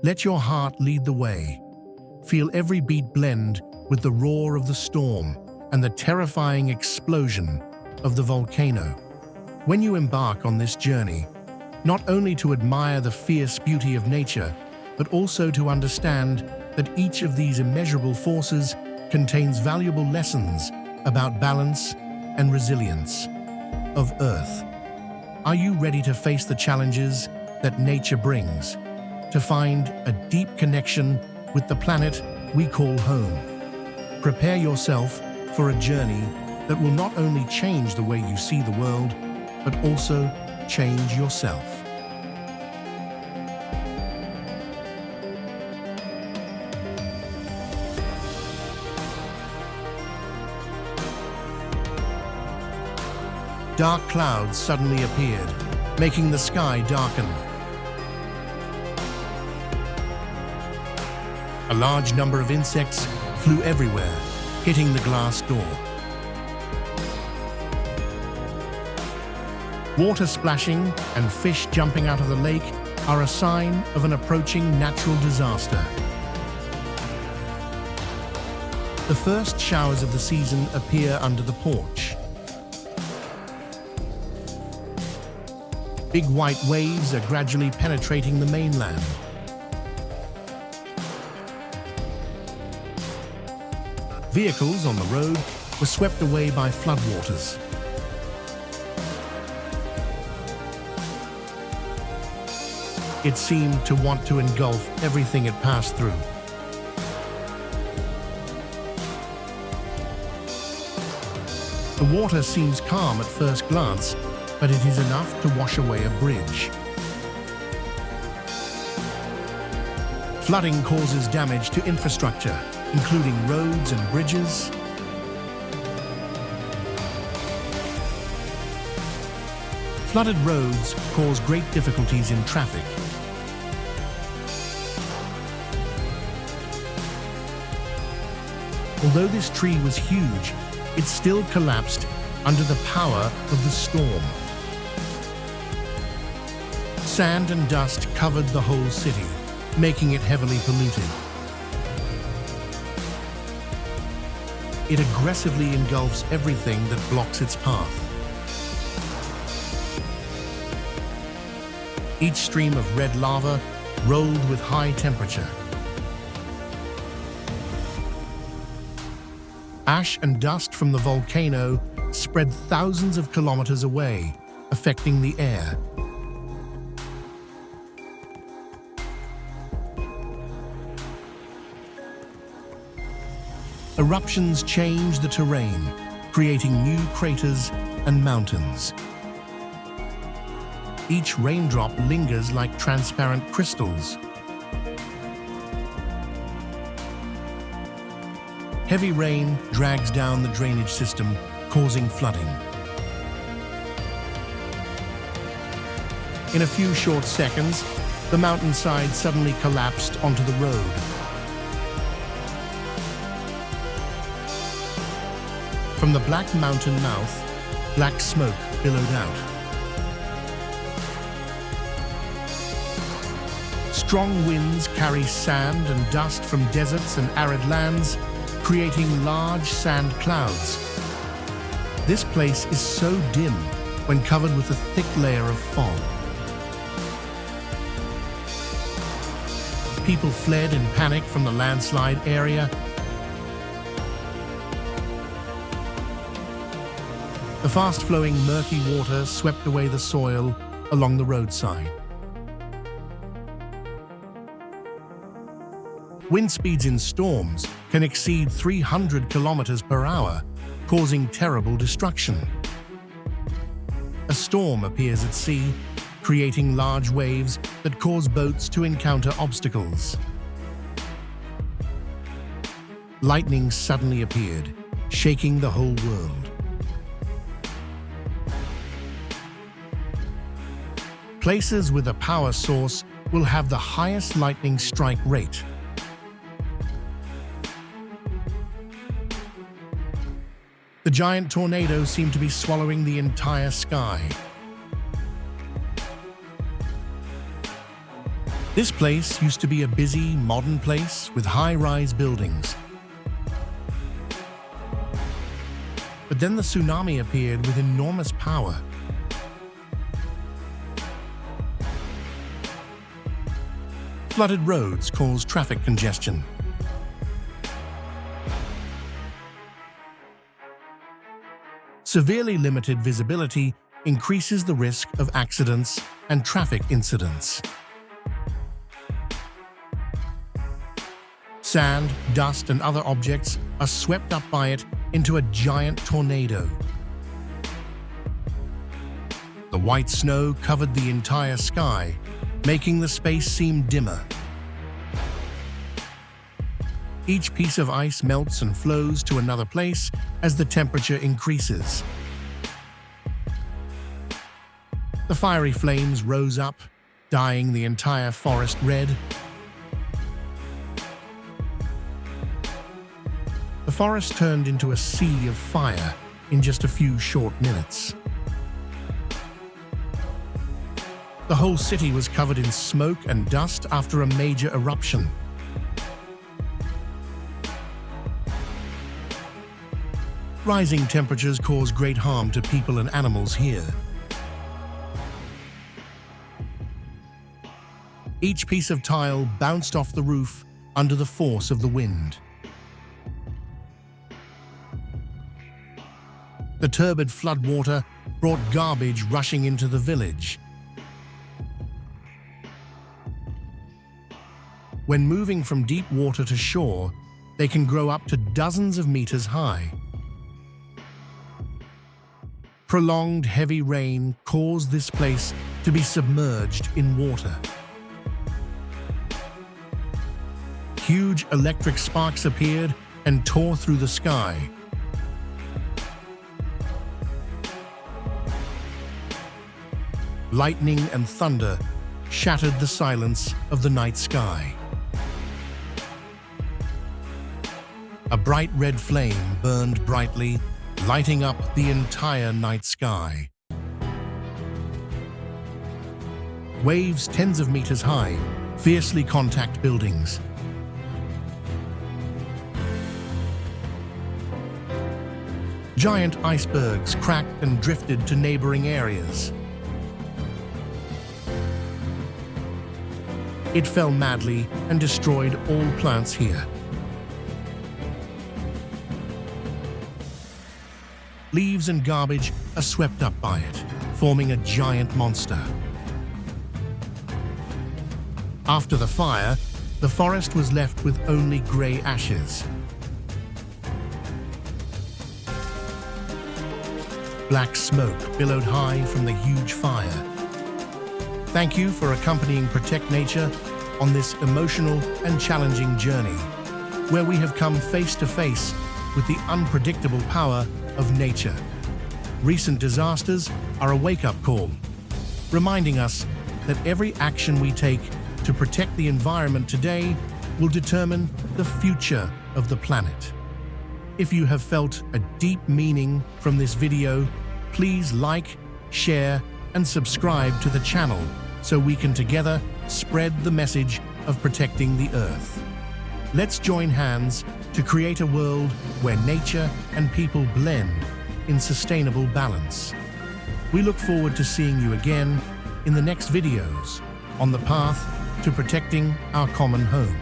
Let your heart lead the way. Feel every beat blend with the roar of the storm and the terrifying explosion of the volcano. When you embark on this journey, not only to admire the fierce beauty of nature, but also to understand that each of these immeasurable forces contains valuable lessons about balance and resilience of Earth. Are you ready to face the challenges that nature brings, to find a deep connection with the planet we call home? Prepare yourself for a journey that will not only change the way you see the world, but also change yourself. Dark clouds suddenly appeared, making the sky darken. A large number of insects flew everywhere, hitting the glass door. Water splashing and fish jumping out of the lake are a sign of an approaching natural disaster. The first showers of the season appear under the porch. Big white waves are gradually penetrating the mainland. Vehicles on the road were swept away by floodwaters. It seemed to want to engulf everything it passed through. The water seems calm at first glance, but it is enough to wash away a bridge. Flooding causes damage to infrastructure, including roads and bridges. Flooded roads cause great difficulties in traffic. Although this tree was huge, it still collapsed under the power of the storm. Sand and dust covered the whole city, making it heavily polluted. It aggressively engulfs everything that blocks its path. Each stream of red lava rolled with high temperature. Ash and dust from the volcano spread thousands of kilometers away, affecting the air. Eruptions change the terrain, creating new craters and mountains. Each raindrop lingers like transparent crystals. Heavy rain drags down the drainage system, causing flooding. In a few short seconds, the mountainside suddenly collapsed onto the road. From the Black Mountain mouth, black smoke billowed out. Strong winds carry sand and dust from deserts and arid lands, creating large sand clouds. This place is so dim when covered with a thick layer of fog. People fled in panic from the landslide area. The fast-flowing murky water swept away the soil along the roadside. Wind speeds in storms can exceed 300 kilometers per hour, causing terrible destruction. A storm appears at sea, creating large waves that cause boats to encounter obstacles. Lightning suddenly appeared, shaking the whole world. Places with a power source will have the highest lightning strike rate. The giant tornado seemed to be swallowing the entire sky. This place used to be a busy, modern place with high-rise buildings. But then the tsunami appeared with enormous power. Flooded roads caused traffic congestion. Severely limited visibility increases the risk of accidents and traffic incidents. Sand, dust, and other objects are swept up by it into a giant tornado. The white snow covered the entire sky, making the space seem dimmer. Each piece of ice melts and flows to another place as the temperature increases. The fiery flames rose up, dyeing the entire forest red. The forest turned into a sea of fire in just a few short minutes. The whole city was covered in smoke and dust after a major eruption. Rising temperatures cause great harm to people and animals here. Each piece of tile bounced off the roof under the force of the wind. The turbid floodwater brought garbage rushing into the village. When moving from deep water to shore, they can grow up to dozens of meters high. Prolonged heavy rain caused this place to be submerged in water. Huge electric sparks appeared and tore through the sky. Lightning and thunder shattered the silence of the night sky. A bright red flame burned brightly, lighting up the entire night sky. Waves tens of meters high fiercely contact buildings. Giant icebergs cracked and drifted to neighboring areas. It fell madly and destroyed all plants here. Leaves and garbage are swept up by it, forming a giant monster. After the fire, the forest was left with only gray ashes. Black smoke billowed high from the huge fire. Thank you for accompanying Protect Nature on this emotional and challenging journey, where we have come face to face with the unpredictable power of nature. Recent disasters are a wake-up call, reminding us that every action we take to protect the environment today will determine the future of the planet. If you have felt a deep meaning from this video, please like, share, and subscribe to the channel so we can together spread the message of protecting the Earth. Let's join hands to create a world where nature and people blend in sustainable balance. We look forward to seeing you again in the next videos on the path to protecting our common home.